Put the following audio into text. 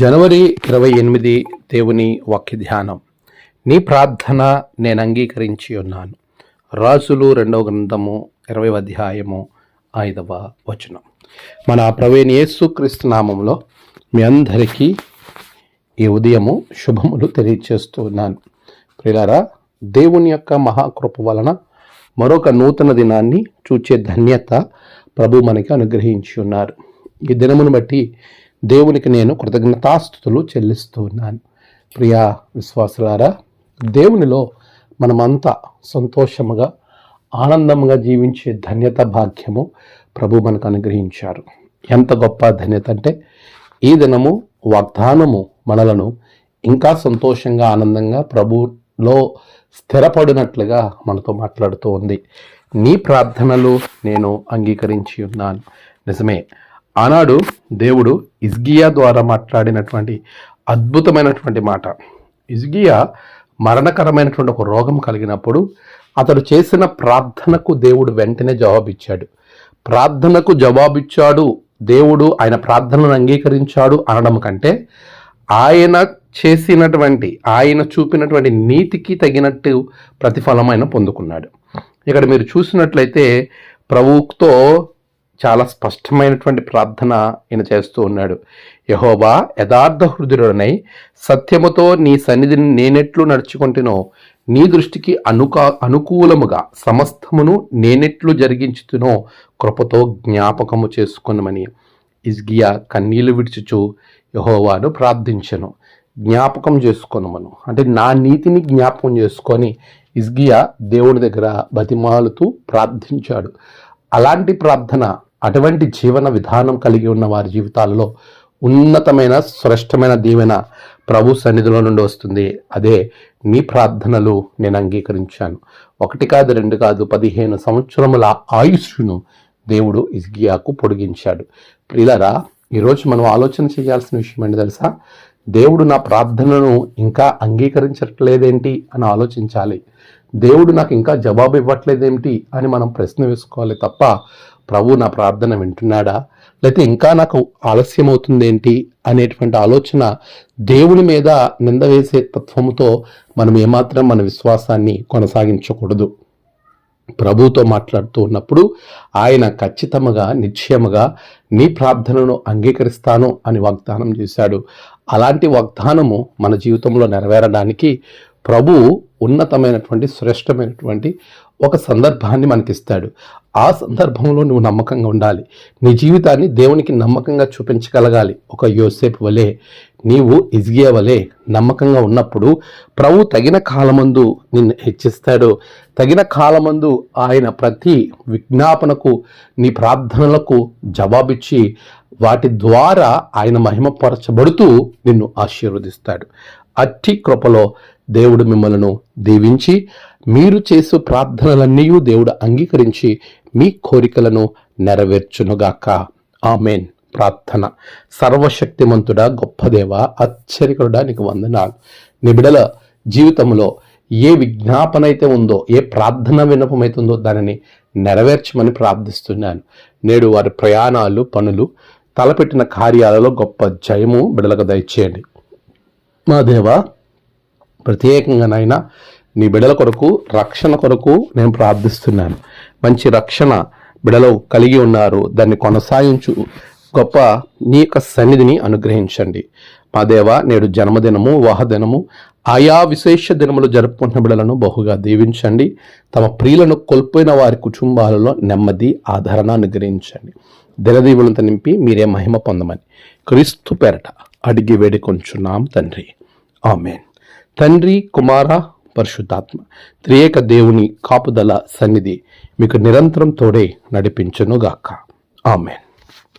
జనవరి 28 దేవుని వాక్య ధ్యానం. నీ ప్రార్థన నేను అంగీకరించి ఉన్నాను. రాజులు 2వ గ్రంథము 20వ అధ్యాయము 5వ వచనం. మన ప్రభువైన యేసుక్రీస్తు నామములో మీ అందరికీ ఈ ఉదయము శుభములు తెలియజేస్తూ ఉన్నాను. ప్రియులారా, దేవుని యొక్క మహాకృప వలన మరొక నూతన దినాన్ని చూచే ధన్యత ప్రభు మనకి అనుగ్రహించి ఉన్నారు. ఈ దినమును బట్టి దేవునికి నేను కృతజ్ఞతాస్తుతులు చెల్లిస్తూ ఉన్నాను. ప్రియా విశ్వాసులారా, దేవునిలో మనమంతా సంతోషముగా ఆనందముగా జీవించే ధన్యత భాగ్యము ప్రభు మనకు అనుగ్రహించారు. ఎంత గొప్ప ధన్యత అంటే, ఈ దినము వాగ్దానము మనలను ఇంకా సంతోషంగా ఆనందంగా ప్రభులో స్థిరపడినట్లుగా మనతో మాట్లాడుతూ ఉంది. నీ ప్రార్థనలు నేను అంగీకరించి ఉన్నాను. నిజమే, ఆనాడు దేవుడు హిజ్కియా ద్వారా మాట్లాడినటువంటి అద్భుతమైనటువంటి మాట. హిజ్కియా మరణకరమైనటువంటి ఒక రోగం కలిగినప్పుడు అతడు చేసిన ప్రార్థనకు దేవుడు వెంటనే జవాబిచ్చాడు. ప్రార్థనకు జవాబిచ్చాడు దేవుడు, ఆయన ప్రార్థనను అంగీకరించాడు అనడం కంటే ఆయన చూపినటువంటి నీతికి తగినట్టు ప్రతిఫలం ఆయన పొందుకున్నాడు. ఇక్కడ మీరు చూసినట్లయితే ప్రభువుతో చాలా స్పష్టమైనటువంటి ప్రార్థన ఈయన చేస్తూ ఉన్నాడు. యెహోవా, యథార్థ హృదయుడనై సత్యముతో నీ సన్నిధిని నేనెట్లు నడుచుకుంటునో, నీ దృష్టికి అనుకూలముగా సమస్తమును నేనెట్లు జరిగించుతునో కృపతో జ్ఞాపకము చేసుకొనమని హిజ్కియా కన్నీళ్లు విడిచుచు యెహోవాను ప్రార్థించెను. జ్ఞాపకం చేసుకొనమను అంటే నా నీతిని జ్ఞాపకం చేసుకొని హిజ్కియా దేవుని దగ్గర బతిమాలుతూ ప్రార్థించాడు. అలాంటి ప్రార్థన, అటువంటి జీవన విధానం కలిగి ఉన్న వారి జీవితాలలో ఉన్నతమైన శ్రేష్టమైన దీవెన ప్రభు సన్నిధిలో నుండి వస్తుంది. అదే నీ ప్రార్థనలు నేను అంగీకరించాను. 1 కాదు 2 కాదు 15 సంవత్సరముల ఆయుష్ను దేవుడు హిజ్కియాకు పొడిగించాడు. ప్రియులారా, ఈరోజు మనం ఆలోచన చేయాల్సిన విషయం ఏంటి తెలుసా? దేవుడు నా ప్రార్థనను ఇంకా అంగీకరించట్లేదేంటి అని ఆలోచించాలి. దేవుడు నాకు ఇంకా జవాబు ఇవ్వట్లేదేమిటి అని మనం ప్రశ్న వేసుకోవాలి తప్ప, ప్రభు నా ప్రార్థన వింటున్నాడా, లేకపోతే ఇంకా నాకు ఆలస్యం అవుతుందేంటి అనేటువంటి ఆలోచన దేవుని మీద నింద వేసే తత్వముతో మనం ఏమాత్రం మన విశ్వాసాన్ని కొనసాగించకూడదు. ప్రభుతో మాట్లాడుతూ ఉన్నప్పుడు ఆయన ఖచ్చితంగా నిశ్చయముగా నీ ప్రార్థనను అంగీకరిస్తాను అని వాగ్దానం చేశాడు. అలాంటి వాగ్దానము మన జీవితంలో నెరవేరడానికి ప్రభు ఉన్నతమైనటువంటి శ్రేష్టమైనటువంటి ఒక సందర్భాన్ని మనకిస్తాడు. ఆ సందర్భంలో నువ్వు నమ్మకంగా ఉండాలి. నీ జీవితాన్ని దేవునికి నమ్మకంగా చూపించగలగాలి. ఒక యోసేపు వలె, నీవు హిజ్కియా వలె నమ్మకంగా ఉన్నప్పుడు ప్రభు తగిన కాలమందు నిన్ను హెచ్చిస్తాడు. తగిన కాలమందు ఆయన ప్రతి విజ్ఞాపనకు, నీ ప్రార్థనలకు జవాబిచ్చి వాటి ద్వారా ఆయన మహిమపరచబడుతూ నిన్ను ఆశీర్వదిస్తాడు. అట్టి కృపలో దేవుడు మిమ్మలను దీవించి, మీరు చేసే ప్రార్థనలన్నీ దేవుడు అంగీకరించి మీ కోరికలను నెరవేర్చునుగాక. ఆమెన్. ప్రార్థన. సర్వశక్తిమంతుడా, గొప్ప దేవ, ఆశ్చర్యకరుడా, నీకు వందనాలు. నీ బిడ్డల జీవితంలో ఏ విజ్ఞాపన అయితే ఉందో, ఏ ప్రార్థన విన్నపమైతుందో దానిని నెరవేర్చమని ప్రార్థిస్తున్నాను. నేడు వారి ప్రయాణాలు, పనులు, తలపెట్టిన కార్యాలలో గొప్ప జయము బిడ్డలకు దయచేయండి. మా దేవా, ప్రత్యేకంగానైనా నీ బిడ్డల కొరకు, రక్షణ కొరకు నేను ప్రార్థిస్తున్నాను. మంచి రక్షణ బిడ్డలు కలిగి ఉన్నారు, దాన్ని కొనసాగించు గొప్ప నీ యొక్క సన్నిధిని అనుగ్రహించండి. మా దేవ, నేడు జన్మదినము, వివాహదినము, ఆయా విశేష దినములు జరుపుకుంటున్న బిడ్డలను బహుగా దీవించండి. తమ ప్రియులను కోల్పోయిన వారి కుటుంబాలలో నెమ్మది, ఆదరణ అనుగ్రహించండి. దినదీవులంతా నింపి మీరే మహిమ పొందమని క్రీస్తు పేరట అడిగి వేడుకొంచున్నాం తండ్రి. ఆమెన్. తండ్రి, కుమార, పరిశుద్ధాత్మ త్రియేక దేవుని కాపుదల సన్నిధి మీకు నిరంతరం తోడే నడిపించునుగాక. ఆమెన్.